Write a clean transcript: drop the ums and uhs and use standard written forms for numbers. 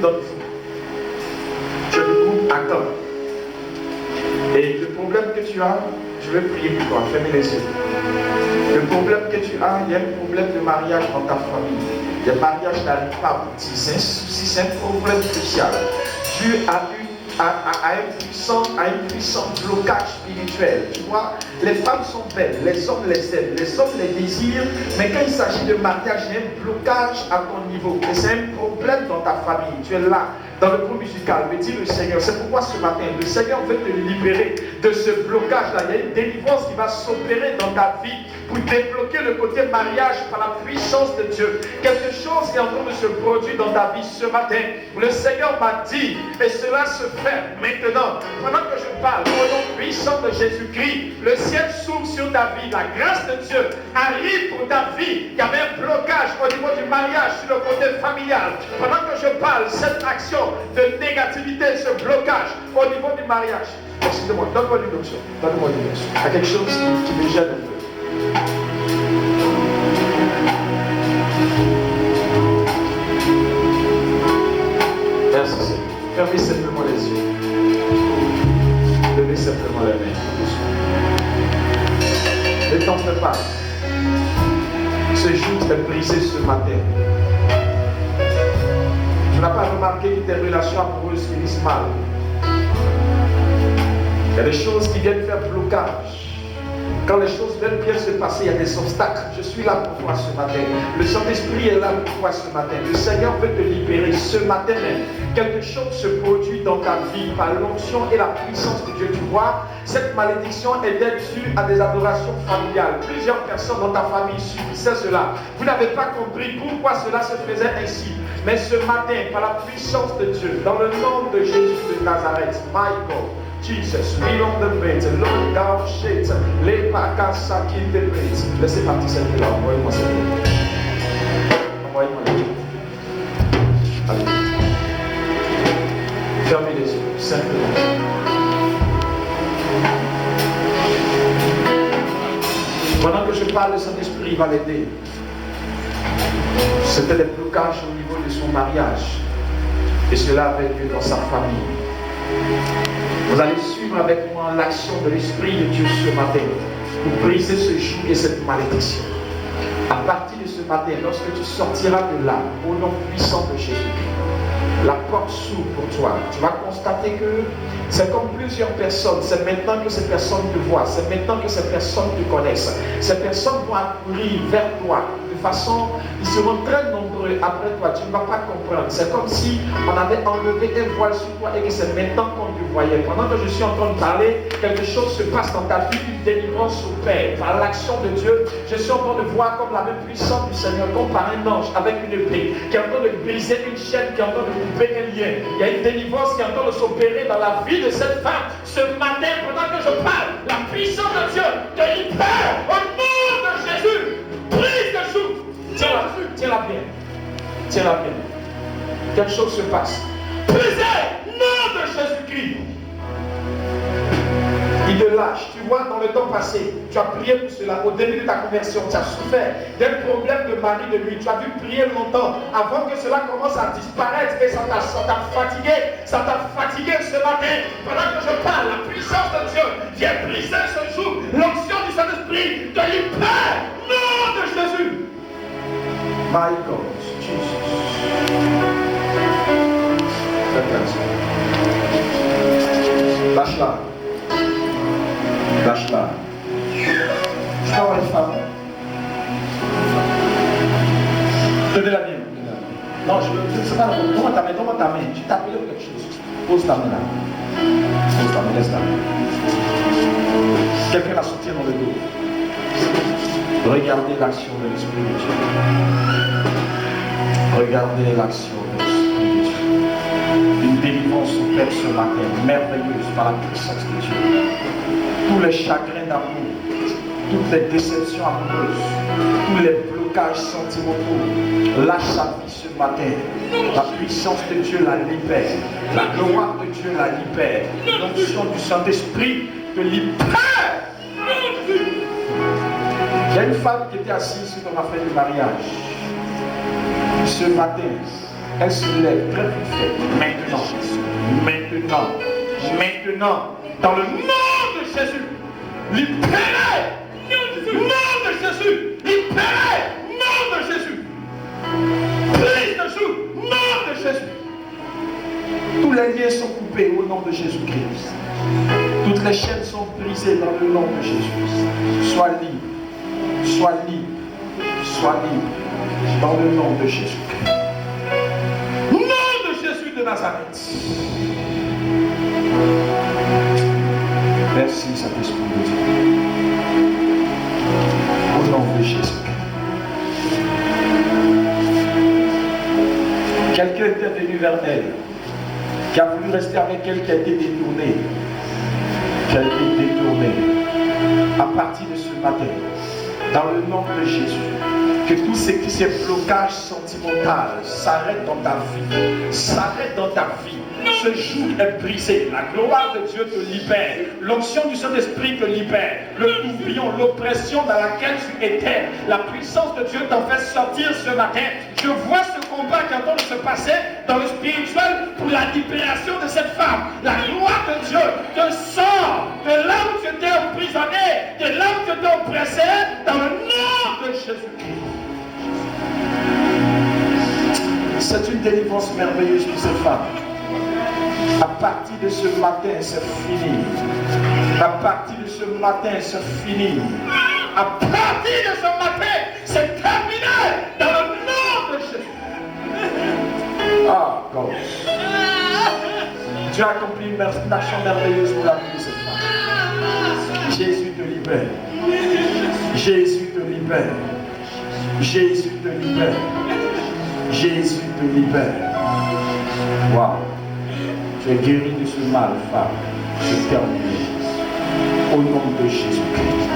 Donc, je te coupe à temps. Et le problème que tu as, je vais prier pour toi, fermez les yeux. Le problème que tu as, il y a un problème de mariage dans ta famille. Le mariage n'arrive pas à aboutir. C'est un souci, c'est un problème crucial. Dieu a un puissant blocage spirituel. Tu vois, les femmes sont belles, les hommes les aiment, les hommes les désirent, mais quand il s'agit de mariage, il y a un blocage à ton niveau. Et c'est un problème dans ta famille. Tu es là, dans le groupe musical, me dit le Seigneur. C'est pourquoi ce matin, le Seigneur veut te libérer de ce blocage-là. Il y a une délivrance qui va s'opérer dans ta vie pour débloquer le côté mariage par la puissance de Dieu. Quelque chose qui est en train de se produire dans ta vie ce matin. Le Seigneur m'a dit, et cela se fait maintenant. Pendant que je parle, au nom puissant de Jésus-Christ, le ciel s'ouvre sur ta vie. La grâce de Dieu arrive pour ta vie. Il y avait un blocage au niveau du mariage, sur le côté familial. Pendant que je parle, cette action de négativité, ce blocage au niveau du mariage. Excusez-moi, donne-moi une option. Donne-moi une option. Il y a quelque chose qui me gêne un peu. Merci Seigneur. Fermez simplement les yeux. Levez simplement les mains. Ne t'en fais pas. Ce jour est brisé ce matin. Tu n'as pas remarqué que tes relations amoureuses finissent mal. Il y a des choses qui viennent faire blocage. Quand les choses viennent bien se passer, il y a des obstacles. Je suis là pour toi ce matin. Le Saint-Esprit est là pour toi ce matin. Le Seigneur veut te libérer ce matin même. Quelque chose se produit dans ta vie par l'onction et la puissance de Dieu. Tu vois, cette malédiction est due à des adorations familiales. Plusieurs personnes dans ta famille subissaient cela. Vous n'avez pas compris pourquoi cela se faisait ainsi. Mais ce matin, par la puissance de Dieu, dans le nom de Jésus de Nazareth, Michael, Jesus, we on the bed, Lord God shit, les pacas qui te brise. Laissez partir cette là, envoyez-moi cette là. Envoyez-moi les yeux. Allez. Fermez les yeux, simplement. Pendant que je parle, le Saint-Esprit va l'aider. C'était des blocages au niveau de son mariage. Et cela avait lieu dans sa famille. Vous allez suivre avec moi l'action de l'Esprit de Dieu ce matin pour briser ce joug et cette malédiction. À partir de ce matin, lorsque tu sortiras de là, au nom puissant de Jésus-Christ, la porte s'ouvre pour toi. Tu vas constater que c'est comme plusieurs personnes. C'est maintenant que ces personnes te voient. C'est maintenant que ces personnes te connaissent. Ces personnes vont accourir vers toi. De façon, ils seront très nombreux après toi. Tu ne vas pas comprendre. C'est comme si on avait enlevé un voile sur toi et que c'est maintenant qu'on te voyait. Pendant que je suis en train de parler, quelque chose se passe dans ta vie, une délivrance opère. Par l'action de Dieu, je suis en train de voir comme la main puissante du Seigneur, comme par un ange avec une épée, qui est en train de briser une chaîne, qui est en train de couper un lien. Il y a une délivrance qui est en train de s'opérer dans la vie de cette femme. Ce matin, pendant que je parle, la puissance de Dieu te libère au nom de Jésus. Brise le joug. Tiens-la bien. Tiens-la bien. Quelque chose se passe. Brisez, nom de Jésus-Christ. Il te lâche. Tu vois, dans le temps passé, tu as prié pour cela. Au début de ta conversion, tu as souffert d'un problème de mari de nuit. Tu as dû prier longtemps avant que cela commence à disparaître. Et ça t'a fatigué. Ça t'a fatigué ce matin. Pendant que je parle, la puissance de Dieu vient briser ce jour. L'onction du Saint-Esprit te libère. Nom de Jésus. My God, Jesus. Fais place. Lâche-la. Lâche-la. Je t'envoie une femme. Tenez-la bien. Non, je ne sais pas. Donne-moi ta main, donne-moi ta main. Tu t'appelles pour quelque chose. Pose ta main là. Pose ta main, laisse-la. Quelqu'un la soutient dans le dos. Regardez l'action de l'Esprit de Dieu. Regardez l'action de l'Esprit de Dieu. Une délivrance opère ce matin, merveilleuse par la puissance de Dieu. Tous les chagrins d'amour, toutes les déceptions amoureuses, tous les blocages sentimentaux, lâche sa vie ce matin. La puissance de Dieu la libère. La gloire de Dieu la libère. L'onction du Saint-Esprit te libère. Il y a une femme qui était assise sur ton affaire de mariage. Ce matin, Elle se lève très vite fait. Maintenant, dans le nom de Jésus, libérez, nom de Jésus, libérez, nom de Jésus, prise de joug, nom de Jésus. Tous les liens sont coupés au nom de Jésus-Christ. Toutes les chaînes sont brisées dans le nom de Jésus. Sois libre, sois libre, sois libre dans le nom de Jésus-Christ. Nom de Jésus de Nazareth. Merci, Saint-Esprit de Dieu. Au nom de Jésus-Christ. Quelqu'un était venu vers elle, qui a voulu rester avec elle, qui a été détourné. À partir de ce matin, dans le nom de Jésus, que tous ces blocages sentimentaux s'arrêtent dans ta vie. S'arrêtent dans ta vie. Ce jour est brisé. La gloire de Dieu te libère. L'onction du Saint-Esprit te libère. Le tourbillon, l'oppression dans laquelle tu étais, la puissance de Dieu t'en fait sortir ce matin. Je vois ce combat qui est en train de se passer dans le spirituel pour la libération de cette femme. La gloire de Dieu te sort de là où tu étais emprisonné, de là où tu étais oppressé, dans le nom de Jésus-Christ. C'est une délivrance merveilleuse pour cette femme. À partir de ce matin, c'est fini. À partir de ce matin, c'est fini. À partir de ce matin, c'est terminé dans le nom de Jésus. Ah, God. Dieu a accompli une action merveilleuse pour la vie de cette femme. Jésus te libère. Jésus te libère. Jésus te libère. Jésus te libère. Waouh. Tu es guéri de ce mal, femme. C'est terminé. Au nom de Jésus-Christ.